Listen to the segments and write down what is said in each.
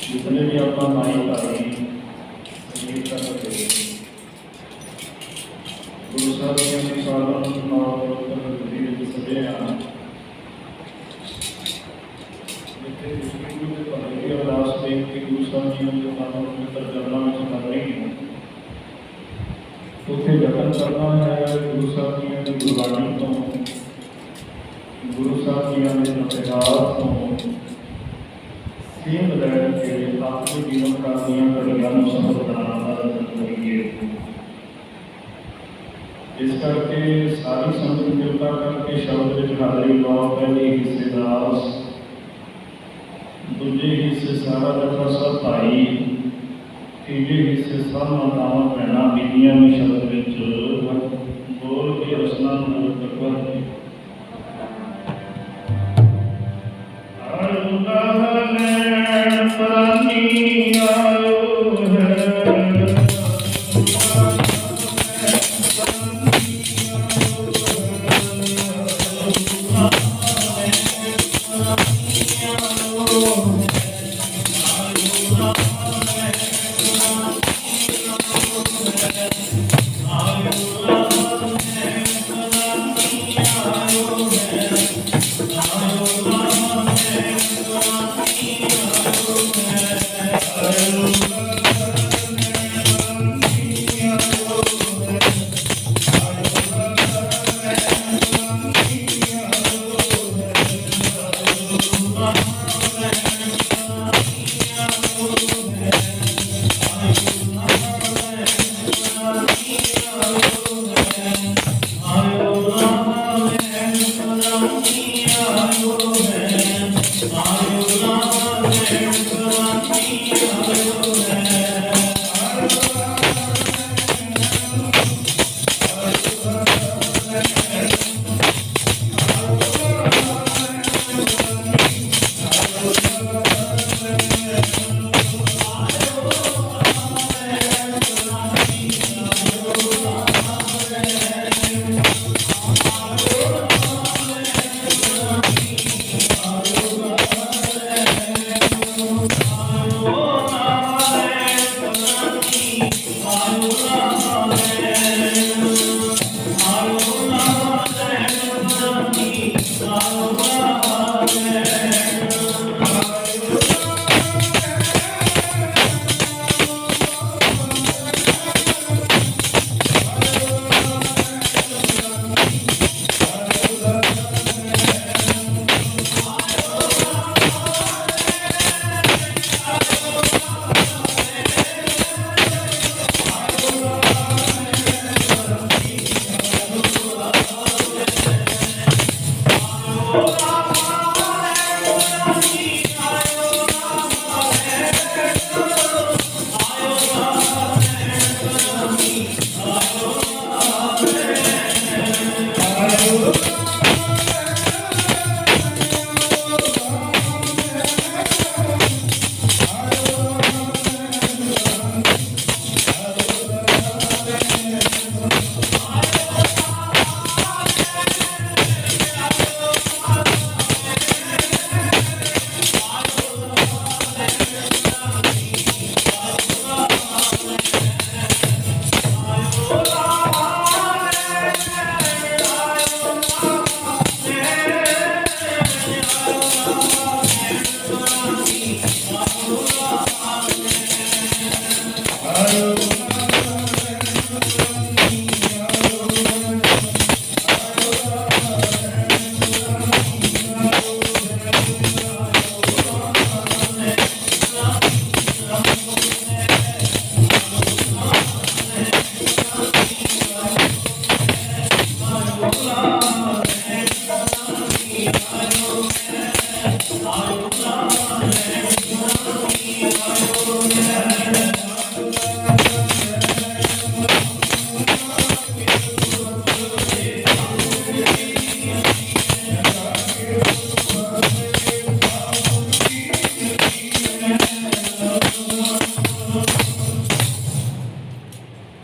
जितने भी अपना माई भाई संगीत करते गुरु साहब के सालन और सजे जितने विष्णु के पहले अरदास देख के गुरु साहब जी ने पवित्र चरणों में कर रही हैं उसे जतन करना है गुरु साहब जी ने गुरबाणी तो गुरु साहब जी ने इतिहास तो सेम लैंड के अपने जीवन का नियम कड़ियां सफल बनाना करिए। इस करके सारी संगत कृपा करके शब्द विच हाजरी लाओ। पहले हिस्सेदार दूजे हिस्से सारा जथा सब भाई तीजे हिस्से सब मातावां भैणां बीबियां भी शब्द विच बोल के रसना करवा Hallelujah.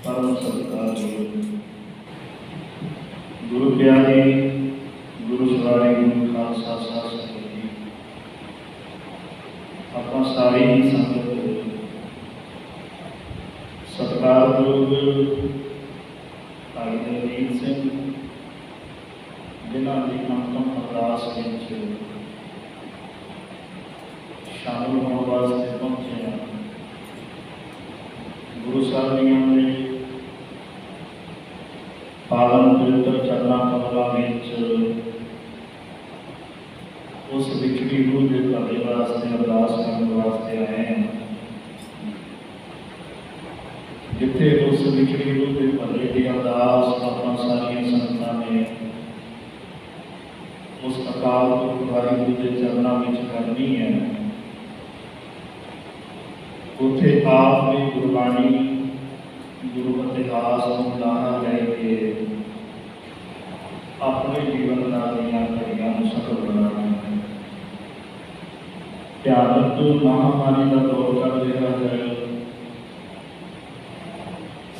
परम सत्कार गुरु प्यारे गुरु सवारे गुरु खालसा साध संगत जी, ਆਪਾਂ ਸਾਰੇ ਹੀ ਸੰਗਤ ਸਤਿਕਾਰਯੋਗ ਭਾਈ ਦਲਜੀਤ ਸਿੰਘ ਜਿਨ੍ਹਾਂ ਦੀ ਅੰਤਮ ਅਰਦਾਸ ਵਿੱਚ ਸ਼ਾਮਲ ਹੋਣ ਵਾਸਤੇ ਪਹੁੰਚੇ ਹਾਂ। ਗੁਰੂ ਸਾਹਿਬ ਦੀਆਂ ਦੇ ਪਾਵਨ ਪਵਿੱਤਰ ਚਰਨਾਂ ਕਮਲਾਂ ਵਿੱਚ ਉਸ ਵਿਛੜੀ ਰੂਹ ਦੇ ਭਲੇ ਵਾਸਤੇ ਅਰਦਾਸ ਕਰਨ ਵਾਸਤੇ ਆਏ ਹਾਂ। ਜਿੱਥੇ ਉਸ ਵਿਛੜੀ ਰੂਹ ਦੇ ਭਲੇ ਦੀ ਅਰਦਾਸ ਆਪਾਂ ਸਾਰੀਆਂ ਸੰਗਤਾਂ ਨੇ ਉਸ ਅਕਾਲ ਪੁਰਖ ਵਾਹਿਗੁਰੂ ਦੇ ਚਰਨਾਂ ਵਿੱਚ ਕਰਨੀ ਹੈ, ਉੱਥੇ ਆਪ ਵੀ ਗੁਰਬਾਣੀ ਗੁਰੂ ਇਤਿਹਾਸ ਨੂੰ ਲਾਹਾ ਲੈ ਕੇ ਆਪਣੇ ਜੀਵਨ ਦੀਆਂ ਘੜੀਆਂ ਨੂੰ ਸਫਲ ਬਣਾਉਣਾ ਹੈ। ਭਿਆਨਕ ਮਹਾਮਾਰੀ ਦਾ ਦੌਰ ਚੱਲ ਰਿਹਾ ਹੈ।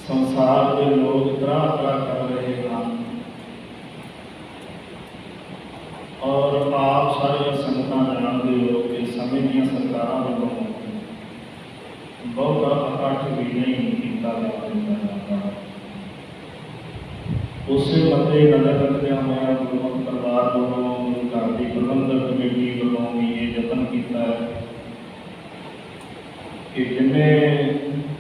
ਸੰਸਾਰ ਦੇ ਲੋਕ ਤਰ੍ਹਾਂ ਤਰ੍ਹਾਂ ਕਰ ਰਹੇ ਹਨ ਔਰ ਆਪ ਸਾਰੀਆਂ ਸੰਗਤਾਂ ਜਾਣਦੇ ਹੋ ਕਿ ਸਮੇਂ ਦੀਆਂ ਸਰਕਾਰਾਂ ਵੱਲੋਂ ਬਹੁਤਾ ਇਕੱਠ ਵੀ ਨਹੀਂ ਕੀਤਾ ਜਾਂਦਾ। ਉਸੇ ਮੱਦੇ ਨਜ਼ਰ ਰੱਖਦਿਆਂ ਹੋਇਆ ਗੁਰਮਤਿ ਪਰਿਵਾਰ ਵੱਲੋਂ ਘਰ ਦੀ ਪ੍ਰਬੰਧਕ ਕਮੇਟੀ ਵੱਲੋਂ ਵੀ ਇਹ ਯਤਨ ਕੀਤਾ ਹੈ ਕਿ ਜਿੰਨੇ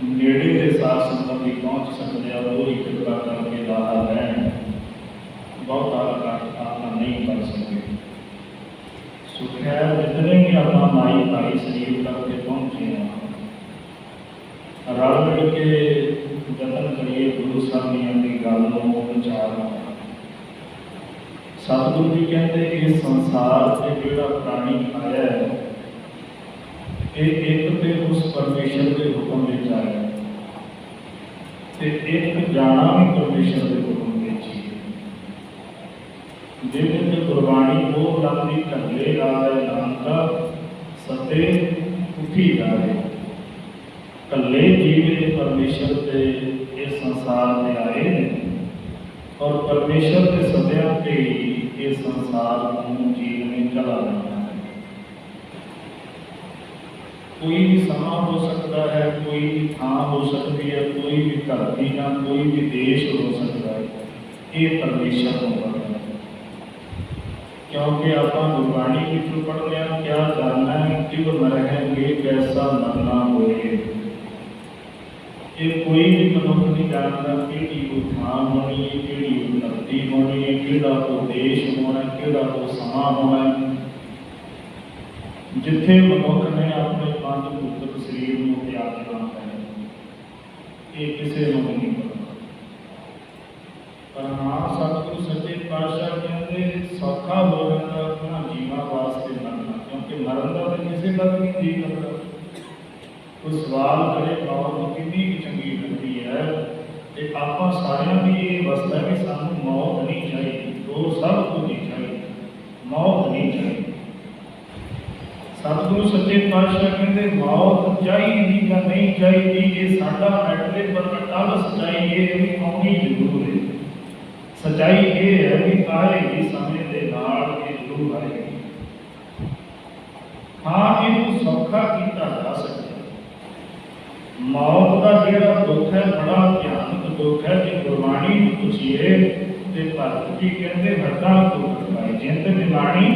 ਨੇੜੇ ਦੇ ਸਾਧ ਸੰਗਤ ਦੀ ਪਹੁੰਚ ਸਕਦੇ ਆ ਉਹ ਹੀ ਕਿਰਪਾ ਕਰਕੇ ਲਾਹਾ ਲੈਣ। ਬਹੁਤਾ ਇਕੱਠ ਆਪਾਂ ਨਹੀਂ ਕਰ ਸਕਦੇ। ਸੋ ਖੈਰ ਜਿਤਨੇ ਵੀ ਆਪਾਂ ਮਾਈ ਭਾਈ ਸਰੀਰ ਕਰਕੇ ਪਹੁੰਚੇ ਹਾਂ, ਰਲ ਮਿਲ ਕੇ ਯਤਨ ਕਰੀਏ ਗੁਰੂ ਸਾਹਿਬ ਦੀਆਂ ਦੀ ਗੱਲ ਨੂੰ ਵਿਚਾਰਨਾ। ਸਤਿਗੁਰੂ ਜੀ ਕਹਿੰਦੇ ਇਹ ਸੰਸਾਰ ਤੇ ਜਿਹੜਾ ਪ੍ਰਾਣੀ ਆਇਆ ਹੈ ਇਹ ਇੱਕ ਤੇ ਉਸ ਪਰਮੇਸ਼ਰ ਦੇ ਹੁਕਮ ਵਿੱਚ ਆਇਆ ਤੇ ਇੱਕ ਜਾਣਾ ਵੀ ਪਰਮੇਸ਼ਰ ਦੇ ਹੁਕਮ ਵਿੱਚ ਹੀ। ਜਿਹਦੇ ਤੇ ਗੁਰਬਾਣੀ ਉਹ ਲੱਗਦੀ ਢੱਲੇ ਆਵੇ ਨਾਨਕਾ ਸਤੇ ਉੱਠੀ ਜਾਵੇ। ਕੱਲੇ ਜੀਵੇ परमेश्वर के इस संसार में आए और परमेश्वर के सदया पे इस संसार को जीवन में चला रहा है। कोई भी समा हो सकता है, कोई भी थां हो सकती है, कोई भी धरती या कोई भी देश हो सकता है। ये परमेश्वर होगा क्योंकि आप गुरबाणी विचों पढ़ते हैं क्या जानना है कि वो न रहेंगे कैसा मरना होए। ये कोई भी मनुष्य नहीं जानता कि वो थां होनी है, कि वो धरती होनी है, कि वो देश होना, कि वो समा होना है। जिथे मनुष्य ने अपने पंज भूतक शरीर को त्याग करना है ये किसी को नहीं पता। पर हाँ सतगुरु सच्चे पातशाह कहते सौखा हो जाता अपना जीवन वास्ते मरना, क्योंकि मरण का तो किसी का भी नहीं जी करता। कोई सवाल करे मौत कितनी चंगी लगती है तो आप सारिया की ये अवस्था है कि सानू मौत नहीं चाहिए, तो सब कुछ नहीं चाहिए, मौत नहीं चाहिए। सतगुरु सच्चे पातशाह कहते मौत चाहिए या नहीं चाहिए ये साडा मैटर पर अटल सच्चाई ये भी आनी जरूर है। सच्चाई ये है कि आएगी समय के नाल ये जरूर आएगी। हाँ इनू सौखा किया जा सकता। मौत का जोड़ा दुख है बड़ा भयानक दुख है। जो गुरबाणी पूछिए तो भगत जी कहते हड्डा कुकड़काए जिंद दिवाणी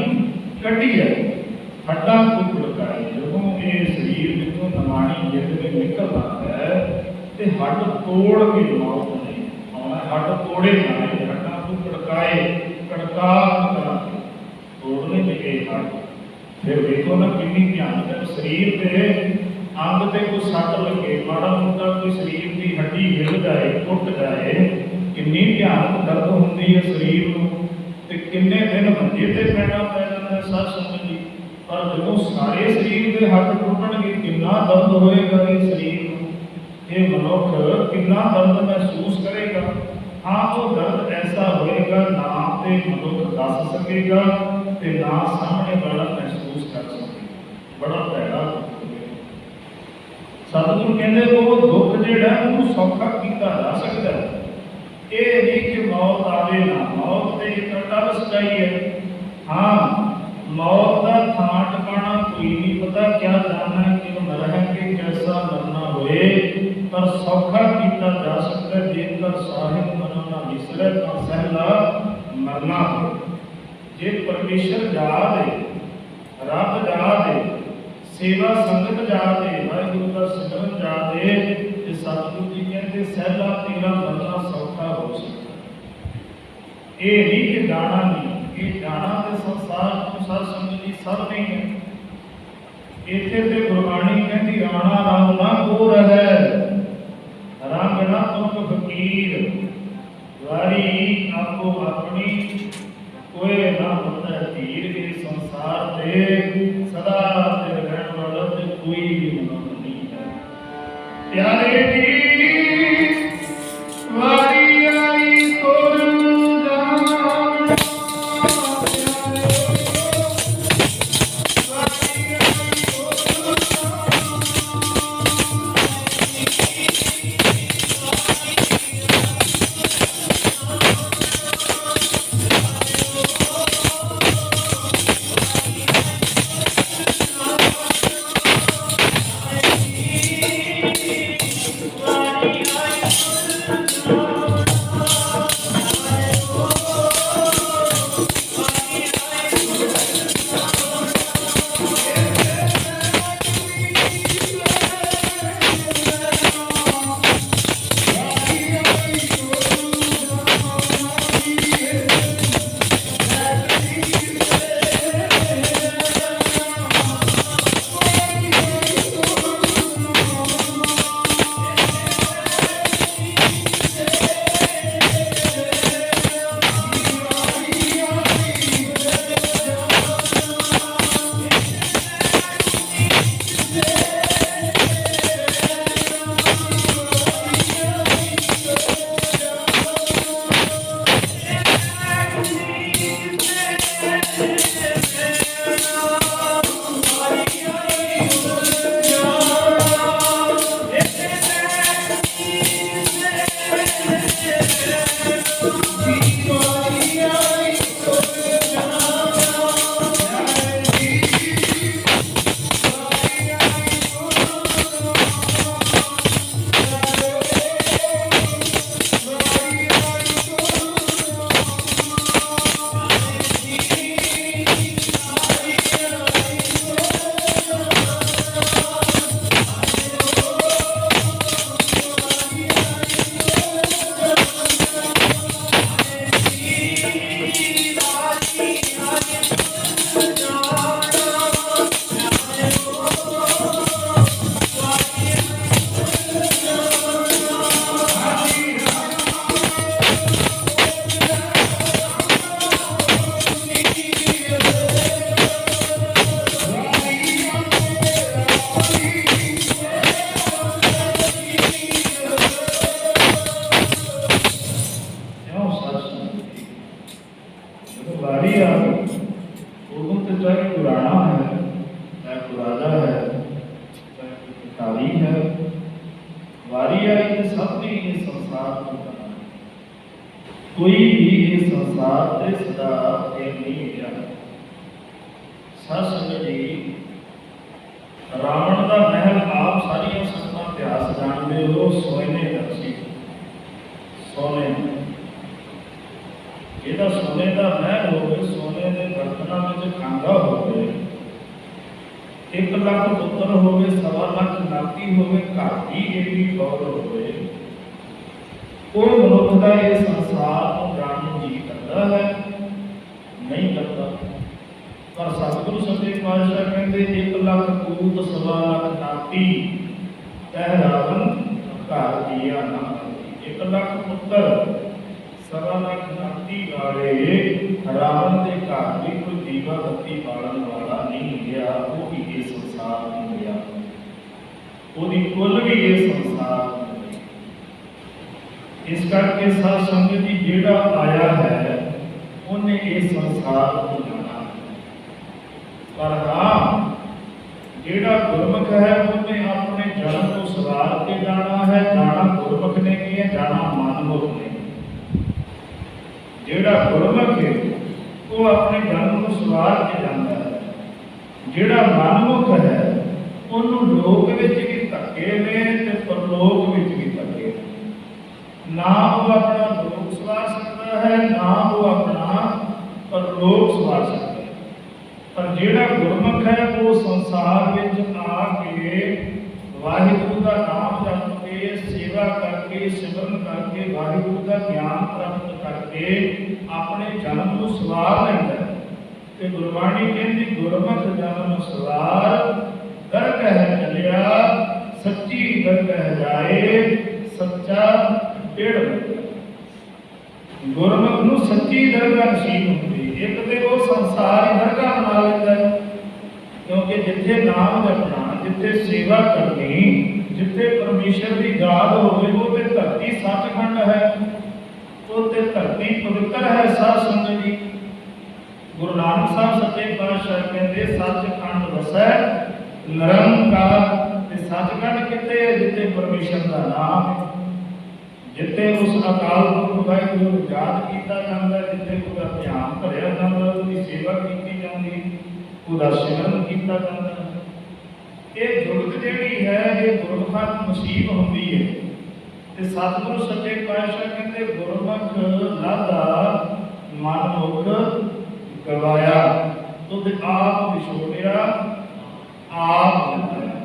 कटी है हड्डा कुकड़काए। जो ये शरीर जो नवाणी जिंद में निकल आता है हट तोड़ के मौत नहीं आना, हट तोड़े जाने, हटा को कड़काए कड़का तोड़ने लगे हट। फिर देखो ना कितनी भयानक शरीर के अंग से कोई सट लगे, माड़ा मोटा कोई शरीर की हड्डी हिल जाए टुट जाए, कितनी भयानक दर्द होती है शरीर को, किन्ने दिन मंजे से पैना पै जाता है सच समझ। पर जो सारे शरीर के हट टुटणगे कितना दर्द होएगा इस शरीर को, ये मनुख कितना दर्द महसूस करेगा। हाँ वो दर्द ऐसा होएगा ना तो मनुख दस सकेगा ते ना सामने वाला महसूस कर सकेगा, बड़ा भैड़ा दुख होगा। सतगुरु कहते वो दुख जिहड़ा उहनूं सौखा कीता जा सकदा है, ये नहीं कि मौत आवे ना, मौत ते एक अटल सच्चाई है। हाँ मौत का थां टिकाना कोई नहीं पता, क्या जानना कि मरेंगे कैसा मरना होए, पर सौखा किया जा सकता है जेकर साहिब मनो ना विसरे तो सहला मरना हो। जे परमेश्वर याद है, रब याद है, सेवा संगत याद है, वाहिगुरू का सिमरन याद है, ते सतगुरु जी कहते सहला तेरा मरना सौखा हो सकता है। ये नहीं कि जाना नहीं, ये जाना तो संसार को सर समझी सब नहीं है। इत्थे ते गुरबाणी कहती आना रंग ना को रहे, रंग ना तुम फकीर, वारी आपको अपनी कोई ना होता तीर के संसार ते सदा ते रहने वाला ते कोई भी मनुष्य नहीं है। प्यारे जी वारी आई तोर कोई भी इस संसार से सदा फेल नहीं गया। सच जी रावण का महल आप सारिया संगतां इतिहास जानते हो, सोने का सी, सोने जिहदा सोने का महल होवे, सोने के बर्तनों में खांदा होवे, 1 लाख पुत्र होवे, 1.25 लाख नाती होवे, घर की एडी फौज होवे, कोई मनुष्य का ये संसार को जानने जी करता है नहीं करता। पर सतगुरु सच्चे पातशाह कहते 1 लाख कूत 1.25 लाख नाती तह रावण घर दिया ना 1 लाख पुत्र 1.25 लाख नाती वाले रावण के घर भी कोई दीवा बत्ती बालन वाला नहीं गया। वो भी ये संसार नहीं गया, ਉਹਦੀ ਕੁੱਲ भी ये संसार नहीं। इस करके साध संगत जी जेड़ा आया है उन्हें ये संसार को जाना। पर हाँ जेड़ा गुरमुख है उन्हें अपने जन्म को सवार के जाना है। जाना गुरमुख ने की है, जाना मनमुख ने। जेड़ा गुरमुख है वो अपने जन्म को सवार के जाता है। जेड़ा मनमुख है उन्होंने लोक विच भी धक्के ने ते परलोक विच भी धक्के। ना वो अपना लोक सवार सकता है, ना वो अपना परलोक सवार सकता है। पर जेड़ा गुरमुख है वो संसार विच आके वाहिगुरु का नाम जप के सेवा करके सिमरन करके वाहिगुरु का ज्ञान प्राप्त करके अपने जन्म को सवार लेंदा है। ते गुरबाणी कहती गुरमुख जन्म सवार दर कह चलिया सच्ची दर कह जाए सच्चा पेड़। गुरमुख नूं सच्ची दरगाह नसीब होंदी। एक तो वो संसार ही दरगाह बना लेता है, क्योंकि जिथे नाम जपना जिथे सेवा करनी जिथे परमेश्वर की याद होवे वो ते धरती सचखंड है, वो ते धरती पवित्र है। साध संगत जी गुरु नानक साहब सच्चे पातशाह कहते सचखंड वसै निरंकार। सचखंड कितने है? जिथे परमेश्वर का नाम है, जिथे उस अकाल पुरख वाहिगुरू नूं याद किया जाता है, जिथे उसका ध्यान धरिया जाता है, उसकी सेवा की जाती है, उसका सिमरन किया जाता है। ये जुगत जिहड़ी है ये गुरमुखां नूं नसीब होंदी है। ते सतगुरु सच्चे पातशाह कहते गुरमुख लाधा मनमुख गवाया तो आप विछोड़िया आप।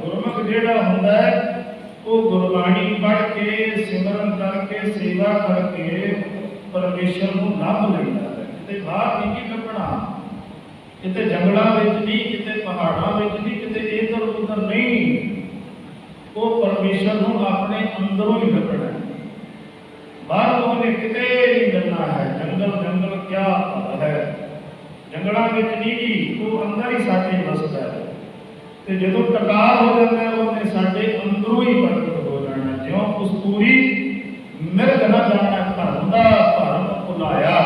गुरमुख जिहड़ा हुंदा है वो गुरबाणी पढ़ के सिमरन करके सेवा करके परमेश्वर को लभ लैंदा है। किते बाहर नहीं लभना, किते जंगलों में नहीं, किते पहाड़ों में नहीं, किते इधर उधर नहीं। वो परमेश्वर को अपने अंदरों ही लभना है। बाहर उन्हें किते नहीं मिलना है। जंगल जंगल क्या है, जंगलों में नहीं, वो अंदर ही साथे वसदा है। तो जो टकार हो जाता है उन्हें साढ़े अंदरों ही प्रगट हो जाना। ज्यों कस्तूरी मिर्ग न जाना धर्म का भरम भुलाया।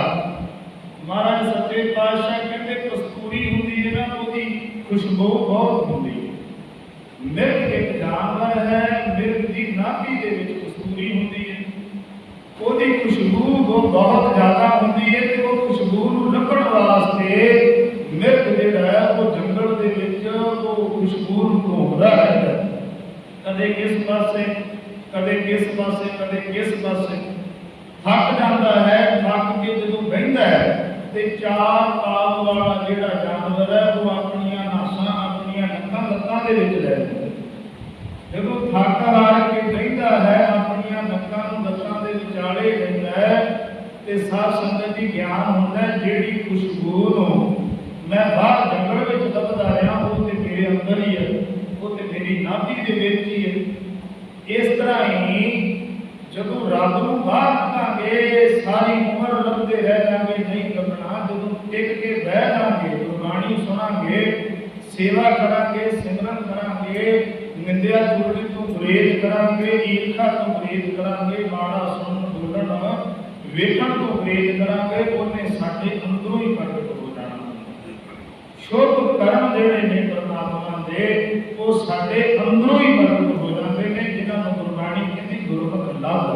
महाराज सच्चे पातशाह कहते कस्तूरी होंदी है ना, उसकी खुशबू बहुत होंदी है। मिर्ग एक जानवर है, मिर्ग की नाभि दे विच कस्तूरी होंदी है, उसकी खुशबू वो बहुत ज्यादा होंदी है। तो वो खुशबू नूं लभण वास्ते मिर्ग जिहड़ा है वो जंगल दे विच वो खुशबू घूमदा रहंदा, कदे किस पासे कदे किस पासे कदे किस पासे। थक जाता है, थक के जदों बहिंदा है ते चार पाल वाला जिहड़ा जानवर है वो अपनियां नासां अपनियां नक्कां लत्तां दे विच ले लैंदा। जदों थक हार के बहिंदा है अपनियां नक्कां नूं लत्तां दे विचाले लैंदा है ते साध संगत जी ज्ञान हुंदा है जिहड़ी खुशबू नूं मैं बाहर जंगल में लभदा रहा वो तो मेरे अंदर ही है, वो तो मेरी नाभि दे विच ही है। इस तरह ही जदों रब नूं बाहर निकांगे सारी उम्र लभदे रह जाएंगे, नहीं लभना। जदों टिक के बह जाएंगे, गुरबाणी सुनांगे, सेवा करांगे, सिमरन करांगे, निंदिया चुगली तो गुरेज करांगे, ईर्खा तो गुरेज करांगे, माड़ा सुन बोलण वेखण तो गुरेज करांगे, उन्हें साडे अंदरों ही प्रगट हो जाना। शुभ कर्म जिहड़े ने परमात्मा दे वो साडे अंदरों ही प्रगट हो जाते हैं, जिन्हां नूं गुरबाणी कहती गुरमुख लभ।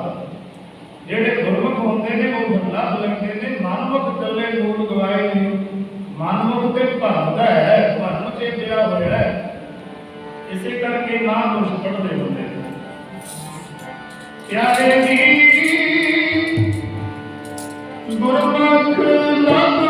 जिहड़े गुरमुख होंदे ने वो लभ लैंदे ने। मनमुख कल्ले मूल गवाए ने। मनमुख ते भरदा है, भरम च पिया होया है, इसे करके महापुरुष पढ़दे होंदे ने। प्यारे जी गुरमुख लभ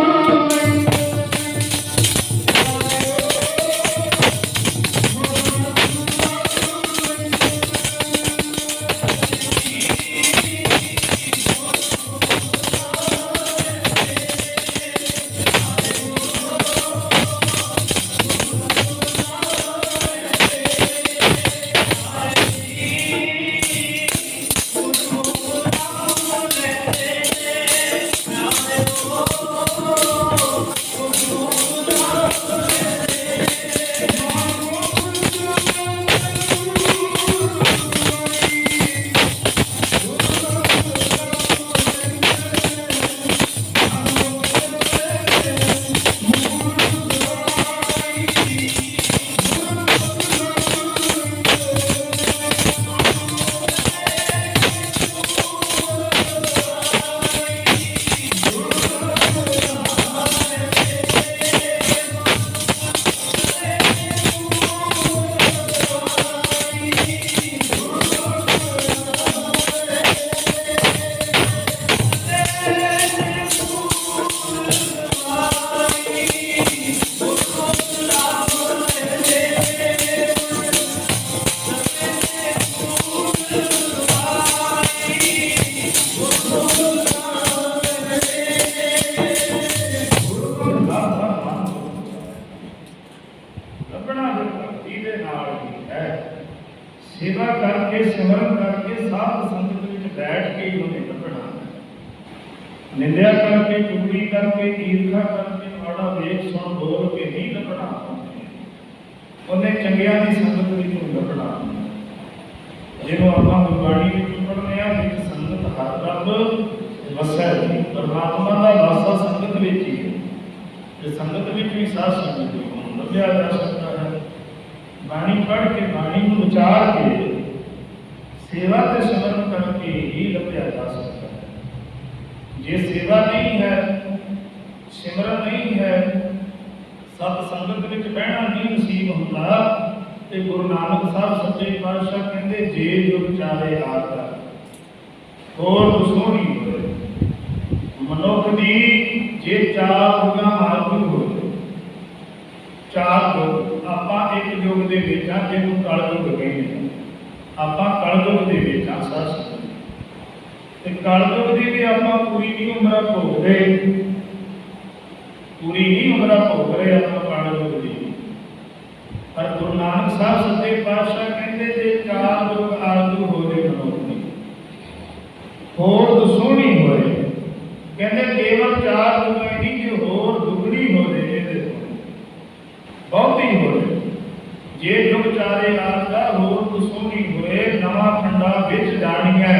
निंदा करके, चुगली करके, ईर्खा करके, माड़ा वेख सुन बोल के नहीं लभना। उन्हें चंगिया की संगत में लभना। जिन्हों आप गुरबाणी में पढ़ने विच संगत हर रब वसै। परमात्मा का वासा संगत में ही है। संगत में भी साध संगत लभ्या जा सकता है। बाणी पढ़ के, बाणी को उचार के, सेवा से सिमरन करके ही लभ्या जा सकता है। जे सेवा नहीं है, सिमरन नहीं है, सत संगत में बहना नहीं नसीब होता। तो गुरु नानक साहब सच्चे पातशाह कहते जे जुग चारे आता होर सोहनी होए। मनुख दी जे चार युगां आरंभ होए, चार युग आपां एक युग दे विच आ, जिहनूं कल युग कहंदे आपां कल युग दे विच आ। साथ ते कल युग दी भी आपां पूरी नहीं उम्र भोग रहे, पूरी नहीं उम्र भोग रहे आपां कल युग दी। पर गुरु नानक साहब सच्चे पातशाह कहते जे चार युग आरंभ हो गए मनुख दी होर सोहनी होए। कहते केवल चार युग नहीं कि होर दुगनी हो जाए, बहुत ही हो जाए। जे युग चारे आरदा होर सोहनी होए। नवा खंडा विच जाणिया,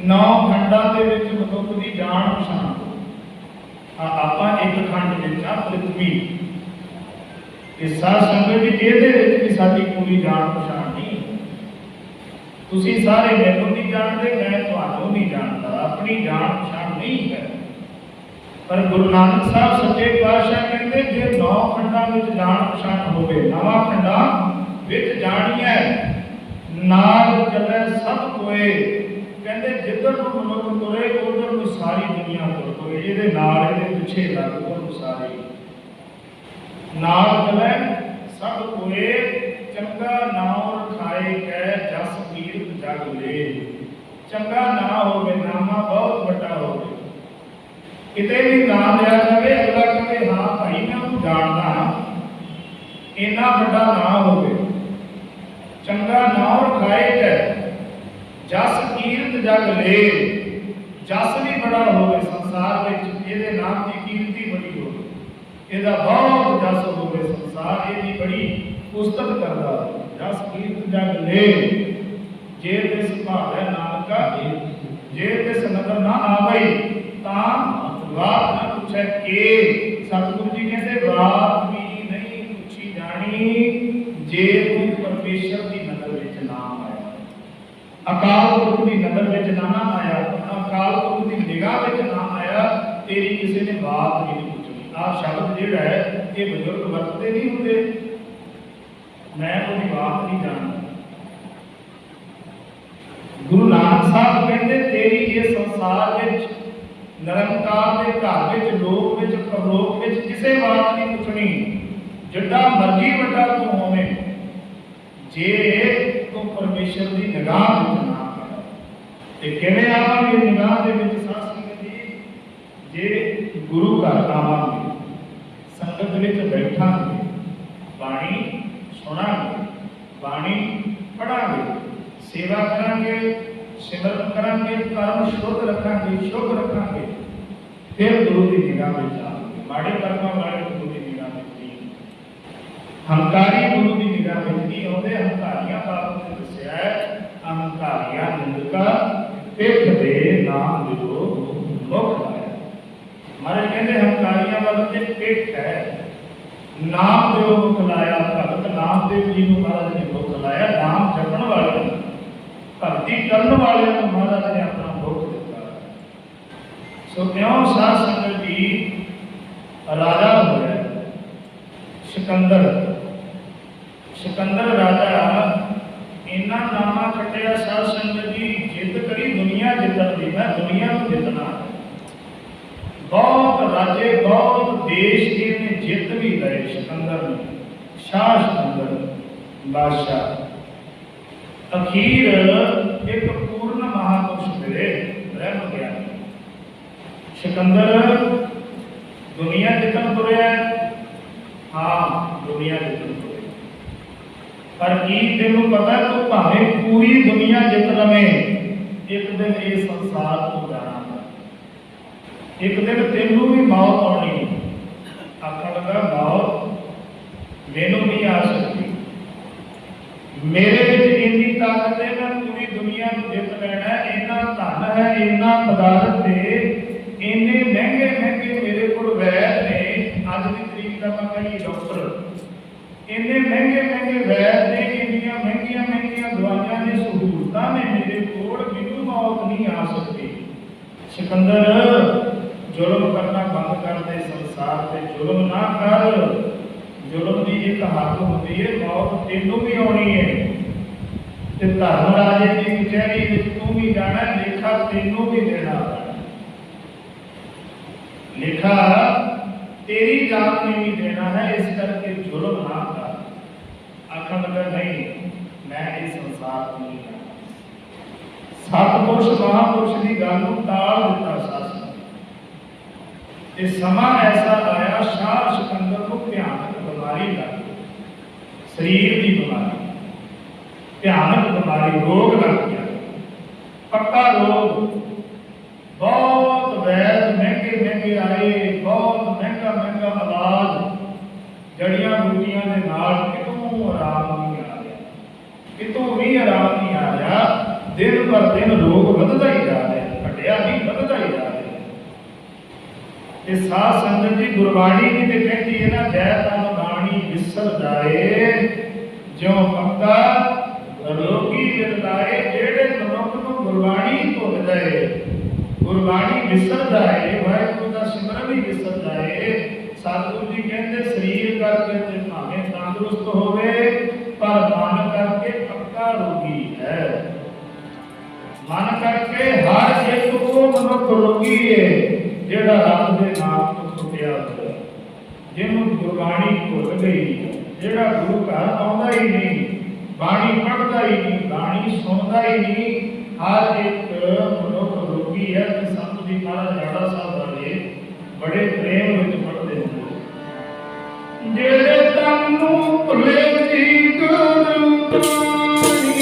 नौ खंडा दे विच मनुख दी जान पछाण। आपां एक खंड विच आ पृथ्वी। इस साध संगत जी ਇਹਦੇ ਵਿੱਚ ਵੀ ਸਾਡੀ पूरी जान पछाण नहीं। तुसी सारे मैनूं नहीं जानते, मैं तुहानूं नहीं जानता, अपनी जान पछाण नहीं है। पर गुरु नानक साहब सच्चे पातशाह कहते जे नौ खंडा विच जान पछाण होवे, नवा खंडा विच जाणिया नाल चले सब कोए। कहते जिधर नूं मनुख तुरे उधर नूं सारी दुनिया तुर पवे। ਇਹਦੇ ਨਾਲ ਇਹਦੇ ਪਿੱਛੇ ਲੱਗ ਪਓ सारी नाल चले सब कोए। चंगा नाम रखाए कै जस कीर्त जग ले। चंगा ना होवे, नामा बहुत बड़ा होवे, किते भी नाम लिया जाए अगला कहे हाँ भाई मैं उन्हें जानता, इन्ना बड़ा ना होवे। चंगा नाम रखाए कै जस कीर्त जग ले। जस भी बड़ा होवे संसार में, ये नाम की कीर्ति बड़ी हो, ਇਹਦਾ बहुत जस होवे संसार ਇਹਦੀ बड़ी पुस्तक करदा। जस कीर्त जग ले जे तिस भावै नानका, जे तिस नगर ना आवे तां बात न पूछे के। सतगुरु जी कहते बात भी नहीं पूछी जानी जे तू परमेश्वर की नगर विच ना आया, अकाल पुरख की नगर विच ना आया, अकाल पुरख की निगाह विच ना आया, तेरी किसी ने बात भी नहीं। आ शब्द जिहड़ा है ये बजुर्ग वरतते नहीं होंगे, मैं उहदी बात नहीं जानता। गुरु नानक साहब कहते तेरी ये संसार विच निरंकार के घर विच लोक विच परलोक विच किसी बात नहीं पुछनी। जिड्डा मर्जी वड्डा तू होवे जे तू परमेश्वर की निगाह विच ना आवे ते किवें आवांगे निगाह दे विच। साध संगत जी जे गुरु घर आवांगे, संगत विच बैठांगे, बाणी सुनांगे, बाणी पढ़ांगे, सेवा करांगे, सिमरन करांगे, कर्म शुद्ध रखांगे, शुभ रखांगे, फिर गुरु की निगाह में जाएंगे। माड़े कर्मां वाले गुरु की निगाह में नहीं, हंकारी गुरु की निगाह में नहीं आउंदे। हंकारियां बाबत ने दस्सिया है, अहंकारियां निंदका पिठ दे नाम दिलो मुख लाया। महाराज कहते हंकारियां वाले पिठ है, नाम देव मुख लाया। भगत नामदेव जी को महाराज ने मुख लाया। नाम जपण वाले, भक्ति करने वाले को महाराज ने अपना मुख दिता। सो क्यों साध संगत जी राजा होया सिकंदर, सिकंदर राजा इन्ना नामा कटिया। साध संगत जी जिद करी दुनिया जितन दी, मैं दुनिया को जितना। बहुत राजे बहुत देश ने जित भी गए सिकंदर ने, शाह सिकंदर बादशाह। अखीर एक पूर्ण महापुरुष मिले रह गया। सिकंदर दुनिया जितन तुरया, हाँ दुनिया जितन तुरया, पर की तेनू पता तू भावें पूरी दुनिया जित लवे एक दिन ये संसार को जाना। एक दिन तेनू भी मौत आनी, आखन लगा मौत मैनू नहीं आ सकती, मेरे विच इन्नी ताकत है, मैं पूरी दुनिया को जित लेना, इन्ना धन है, इन्ना पदार्थ है, इन्ने महंगे महंगे मेरे को वैद ने, अज की तरीक का मैं कही डॉक्टर, इन्ने महंगे महंगे वैद ने, इन्नियां महंगिया महंगिया दवाइयां ने, सहूलतां ने मेरे कोल, मैनू मौत नहीं आ सकती। सिकंदर जुल्म करना बंद कर दे, संसार से जुल्म ना कर, जुल्म की एक हद होती है, मौत तेनू भी आनी है, धर्म राजे की कचहरी तू भी जाना, लेखा तेनू भी देना, लेखा तेरी जात ने भी देना है, इस करके जुल्म ना कर। आखन लगा नहीं, मैं इस संसार को नहीं करना। सतपुरुष महापुरुष की गल को टाल दिता शासन। ये समा ऐसा आया, शाह सिकंदर को भयानक बीमारी लग गई, शरीर की बीमारी, भयानक बीमारी, रोग लग गया, पक्का रोग। बहुत वैद महंगे महंगे आए, बहुत महंगा महंगा इलाज, जड़ियां बूटियां के नाल कितों आराम नहीं आ रहा, कितों भी आराम नहीं आ रहा। दिन पर दिन रोग बढ़ता ही जा रहा, घटिया नहीं बढ़ता ही जा रहा। साध संगत जी गुरबाणी भी तो कहती है ना, जय तन बाणी विसर जाए, ज्यों पक्का रोगी दिल लाए, जेड़े मनुख को गुरबाणी भुल जाए, गुरबाणी विसर जाए, वाहिगुरू का सिमरन भी विसर जाए। सतगुरु जी कहते शरीर करके भावें तंदुरुस्त होवे, पर मन करके पक्का रोगी है। मन करके हर एक को मनुख रोगी है, जेड़ा रब दे नाम तो छुटिया होया, जिन्हों गुरबाणी भुल गई, जेड़ा गुरु घर आउंदा ही नहीं, बाणी पढ़ता ही नहीं, बाणी सुनता ही नहीं, हर एक मनुख रोगी है। संत जी महाराज राड़ा साहब वाले बड़े प्रेम विच पढ़ते हैं, जेड़े तन नूं भुले जी गुरु बाणी,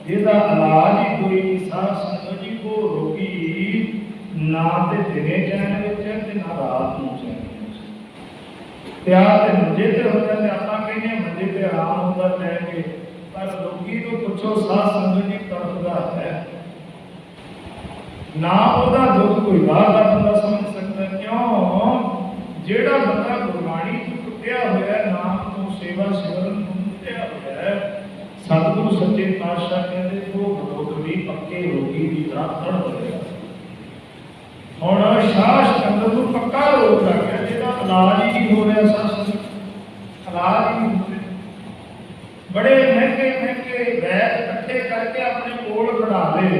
जिहदा इलाज ही कोई नहीं। साध संगत जी को रोगी ना ते दिने चैन विच ते ना रात नूं चैन विच। प्यार ते मंजे ते हो जाते, आपां कहने मंजे ते आराम होंदा लैके, पर रोगी तो पुछो साध संगत जी तड़फदा है ना, ओहदा दुख कोई बाहर दा बंदा समझ सकदा। क्यों? जिहड़ा बंदा गुरबाणी तो टुटिया होया, नाम तो सेवा सिमरन तो टुटिया होया, सतगुरु सच्चे पातशाह कहते वो मनुख भी पक्के रोगी की तरह तड़प रहा। हुण शाह सिकंदर को पक्का रोग लग गया, जिहदा इलाज ही नहीं हो रहा। दे,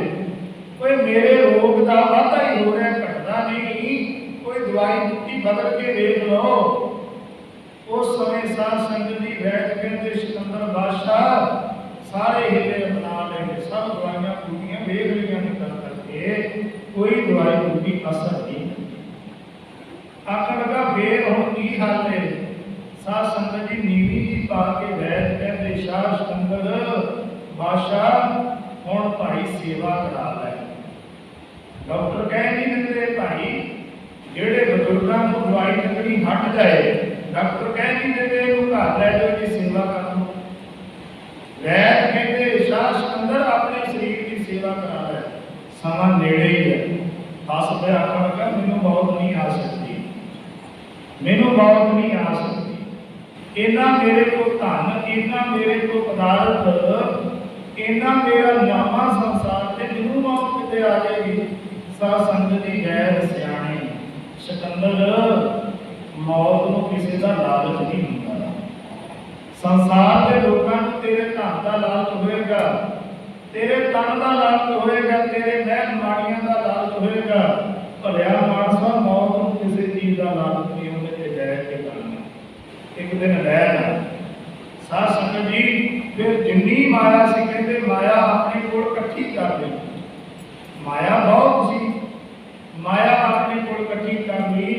कोई मेरे रोग का वाधा ही हो रहा घटता नहीं, कोई दवाई बूटी बदल के देख लो। उस समय साध संगत जी बैठ कहते सिकंदर बादशाह सारे हिले अपना लेंगे, सब दवाइयां बूटियां देख लिया निकल करके कोई दवाई बूटी असर नहीं करती। आखन लगा फिर हम की हाल है। साध संगत जी नीवी जी पा के बैठ कहते शाह सिकंदर बादशाह हुण भाई सेवा करा लै। डॉक्टर कह नहीं दिंदे भाई जेड़े बजुर्गों को दवाई लगनी हट जाए, डॉक्टर कह नहीं देते घर लै जाओ जी सेवा कर लो। वैद कहते शाह सिकंदर अपने शरीर की सेवा करा लै, समा नेड़े ही है। हस पे आखन लगा मैनू बहुत नहीं आ सकती, मैनू बहुत नहीं आ सकती, इन्ना मेरे को धन, इन्ना मेरे को पदार्थ, इन्ना मेरा नामा संसार से मैनू मौत किते आ जाएगी। साध संगत जी गैर सियाणे सिकंदर मौत को किसी का लालच नहीं होता। संसार के लोगों को तेरे धन का लालच होएगा, तेरे तन का लालच होएगा, तेरे महल माड़ियां का लालच होएगा। भलिया मानसा मौत को किसी चीज का लालच नहीं होने के जय के करना, एक दिन रहना। साध संगत जी फिर जिन्नी माया से कहते माया अपने को इकट्ठी कर ली, माया बहुत सी, माया अपने को इकट्ठी कर ली।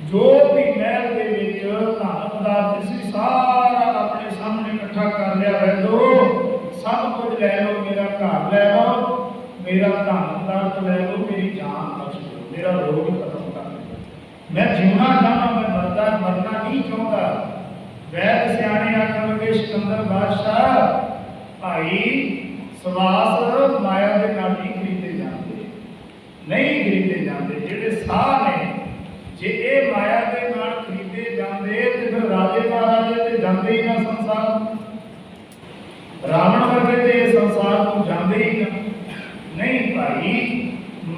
जो भी महल के विच धन पदार्थ सी सारा अपने सामने इकट्ठा कर लिया। वैदो सब कुछ लै लो, मेरा घर लै लो, मेरा धन पदार्थ लै लो, मेरी जान बख्श दो, मेरा रोग खत्म कर दो। मैं जीना चाहता, मैं मरना नहीं चाहता। वैद सियाणे आखन लगे सिकंदर बादशाह भाई सवास माया के नाल नहीं खरीदे जाते, नहीं खरीदे जाते। जेडे साह ने जे ये माया के नाल खरीदे जाते तो फिर राजे महाराजे ते जाते ही ना संसार, रावण वर्गे ते इस संसार को जाते ही ना। नहीं भाई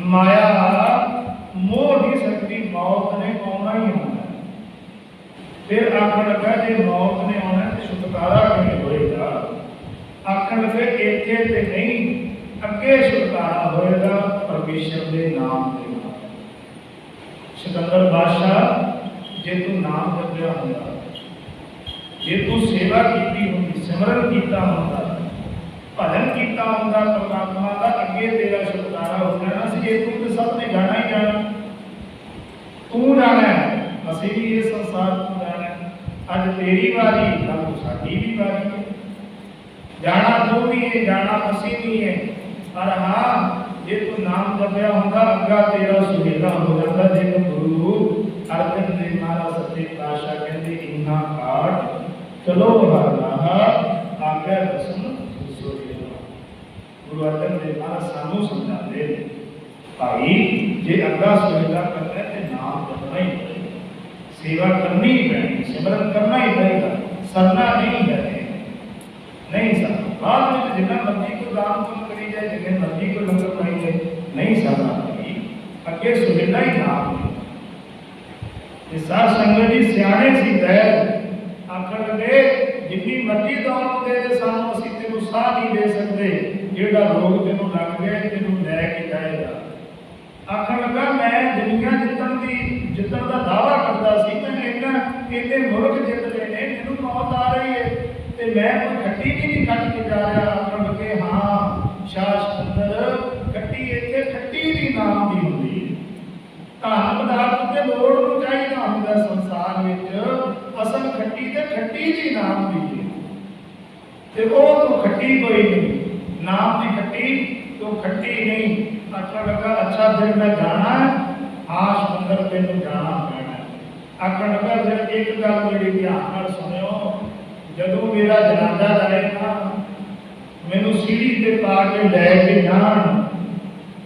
माया मोह नहीं सकती, मौत ने आना ही आना। फिर आखन लगा जे मौत ने आना तो छुटकारा किवें होएगा। आखन लगे इत्थे ते नहीं, अगे छुटकारा होएगा परमेश्वर के नाम के नाल। सिकंदर बादशाह जे तू नाम जपया होंदा, जे तू सेवा कीती होंदी, सिमरन कीता होंदा, भजन कीता होंदा परमात्मा का, अगे तेरा छुटकारा हो जाना सी। जे तू तो सब ने जाना ही जाना, तू जाना है, असीं भी इस संसार को जाना है। अज तेरी वारी, कल साडी भी वारी है। जाना तू भी है, जाना असीं भी है। पर हाँ जे तू नाम जपया होंदा अग्गा तेरा सुहेला हो जाता। जे गुरु अर्जन देव महाराज सच्चे पातशाह कहते इन्ना काट चलो हर राह आगे दसन सुहेला। गुरु अर्जन देव महाराज सानू समझाते भाई जे अग्गा सुहेला करना है तो नाम जपना ही पड़ेगा, सेवा करनी ही पड़ेगी, सिमरन करना ही पड़ेगा, सरना नहीं है, नहीं सर। बाद में जितना मर्जी को दान पुण्य करी जाए, जितने मर्जी को लंगर बनाई जाए, नहीं सरना पड़ेगी, अगे सुहेला ही नाम है। साध संगत जी सियाणे सी वैद आखन लगे जिन्नी मर्जी दौलत दे दे सानू असीं तेनू साह नहीं दे सकते, जेड़ा रोग तेनू लग गया तेनू लैके जाएगा। आखन लगा मैं दुनिया जितन का दावा करता सी, मैं इन्ने मुल्क जित रहे ने, मैनू मौत आ रही है ते मैं कोई खट्टी भी नहीं कट के जा रहा। आखन लगे हाँ शाह सिकंदर खट्टी इत्थे खट्टी भी नाम दी हुंदी है। धन पदार्थ ते लोड़ नूं चाहीदा हुंदा संसार विच, असल खट्टी ते खट्टी जी नाम दी है ते ओह तो खट्टी कोई नहीं, नाम दी खट्टी तो खट्टी नहीं। आखन लगा अच्छा फिर मैं जाना है, हाँ सिकंदर तेनू जाना पैना। आखन लगा फिर एक गल मेरी ध्यान नाल सुनियो, जदों मेरा जनाजा जाएगा मैनू सीढ़ी ते पा के लैके जान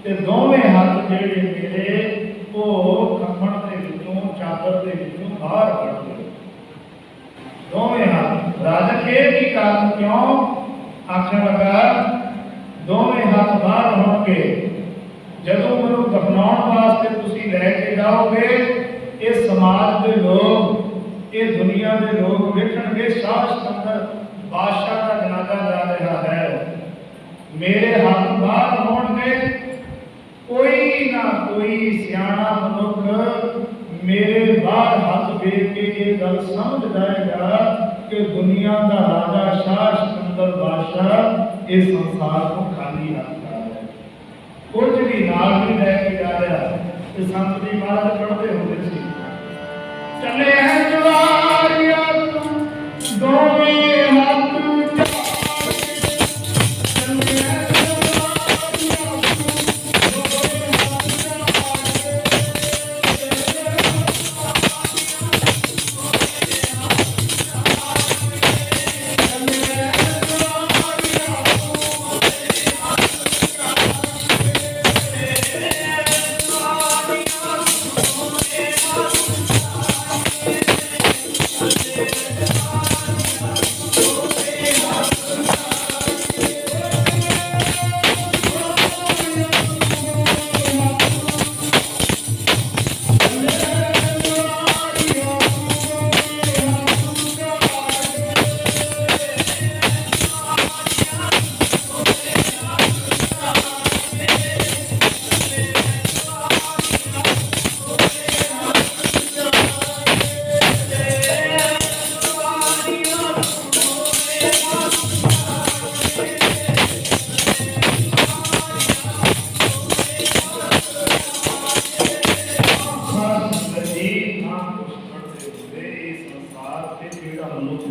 ते दोवें हाथ जेड़े मेरे खम्मण के विचों चादर के विचों बाहर कढ़ दे, दोवें हाथ। राजन ये भी कारण क्यों? आखन लगा दोवें हाथ बाहर होंगे, जदों मैनू दफनाउण वास्ते तुसीं लैके जाओगे, ये समाज के लोग, ये दुनिया के लोग वेखणगे शाह सिकंदर बादशाह का जनाजा जा रहा है। मेरे हाथ बाहर होणगे, कोई ना कोई सियाणा मनुख मेरे बाहर हाथ देख के ये गल समझ जाएगा कि दुनिया का राजा शाह सिकंदर बादशाह इस संसार को खाली हाथ जा रहा है, कुछ भी नाल नहीं लेके जा रहा। तो संत जी महाराज पढ़ते होते थे, चले हैं जवारिया दोवें हाथ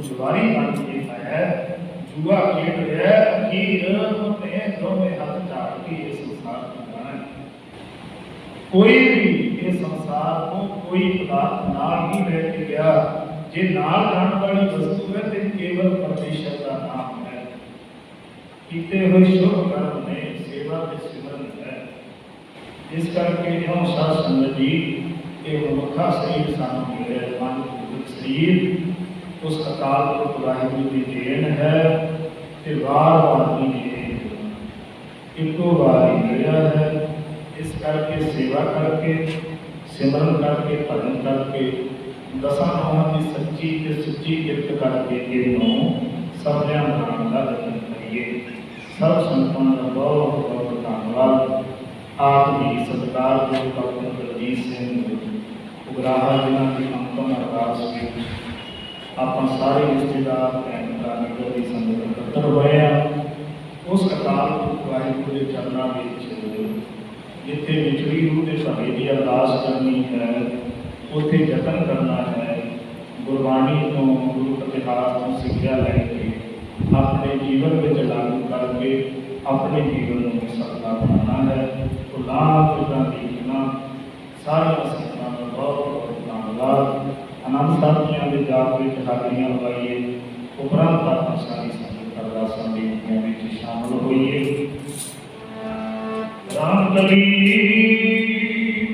जुआरी बन के है, जुआ खेल रहा है, अखीर अपने दोवें हाथ झाड़ के ये संसार को जाना है। कोई भी ये संसार को कोई पदार्थ नाल नहीं लेके गया, जे नाल जाने वाली वस्तु है तो केवल परमेश्वर का नाम है। कीते हुए शुभ कर्म ने सेवा के सिमरन है। इस करके जो साध संगत जी के मनुखा शरीर सानू मिले, मन भूत शरीर उस अकाल पुरख वाहिगुरू की देन है कि वार वार नहीं एको बार ही मिला है। इस करके सेवा करके सिमरन करके भजन करके दसा नामां की सच्ची ते सुच्ची किरत करके इन्हों सबलियां नाम का जतन करिए। सब संतां का बहुत बहुत धन्यवाद। आप भी सत्कार जो डॉक्टर बलजीत सिंह उगराहा जिन्हां की अंतम अरदास में आप सारे रिश्तेदार भैन भरा नगर की संगत इकट्ठर होए हैं। उस अकाल पुरख वाहिगुरू के चरणों में जिथे विछड़ी रूह के भले की अरदास करनी है, उत्थे यतन करना है। गुरबाणी तो गुरु इतिहास तो सिक्ख्या लैके अपने जीवन में लागू करके अपने जीवन में सफला बनाना है। तो लाभ देखना सारे संतां का बहुत बहुत धन्यवाद। आनंद साथियों के जाप में हाजिरियां लगाइए, उपरांत आप सारी संगत अरदासां बेनतियां में शामिल होइए। राम कली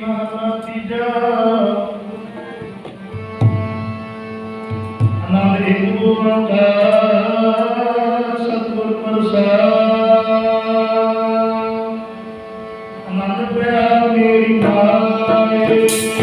महला तीजा आनंद एक ओंकार सतगुर प्रसाद। आनंद प्यार मेरी माए